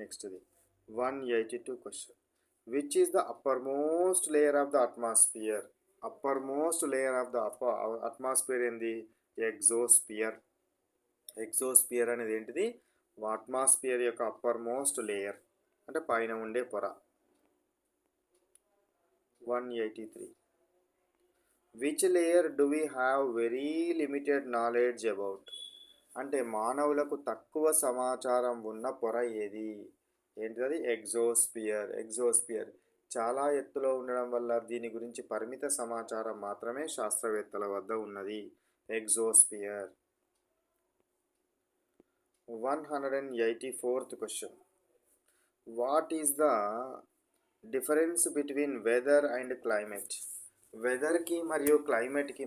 నెక్స్ట్ది 182 question. Which is the upper layer of the atmosphere? Upper layer of the atmosphere ఏంది? Exosphere. Exosphere అనేది ఏంటిది? Atmosphere యొక్క upper layer అంటే పైన ఉండే పొర. 183. Which layer do we have very limited knowledge about? అంటే మానవులకు తక్కువ సమాచారం ఉన్న పొర ఏది? ఏంటిది? ఎగ్జోస్పియర్. ఎగ్జోస్పియర్ చాలా ఎత్తులో ఉండడం వల్ల దీని గురించి పరిమిత సమాచారం మాత్రమే శాస్త్రవేత్తల వద్ద ఉన్నది. Exosphere. 184th question. What is the difference between weather and climate? వెదర్కి మరియు క్లైమేట్కి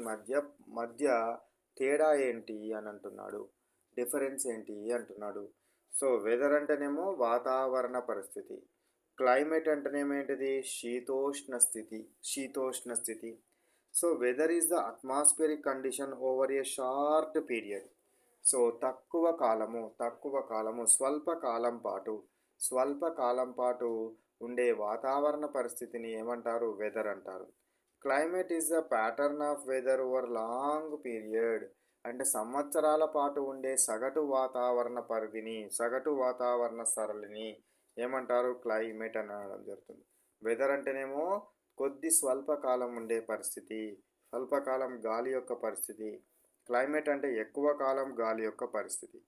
మధ్య తేడా ఏంటి అని అంటున్నాడు. డిఫరెన్స్ ఏంటి అంటున్నాడు. సో వెదర్ అంటేనేమో వాతావరణ పరిస్థితి, క్లైమేట్ అంటేనేమో ఏంటిది? శీతోష్ణ స్థితి. So weather is the atmospheric condition over a short period. So తక్కువ కాలము స్వల్పకాలం పాటు ఉండే వాతావరణ పరిస్థితిని ఏమంటారు? వెదర్ అంటారు. Climate is the pattern of weather over long period. అంటే సంవత్సరాల పాటు ఉండే సగటు వాతావరణ సరళిని ఏమంటారు? క్లైమేట్ అని అనడం జరుగుతుంది. వెదర్ అంటేనేమో స్వల్పకాలం ఉండే పరిస్థితి, స్వల్పకాలం గాలి యొక్క పరిస్థితి. క్లైమేట్ అంటే ఎక్కువ కాలం గాలి యొక్క పరిస్థితి.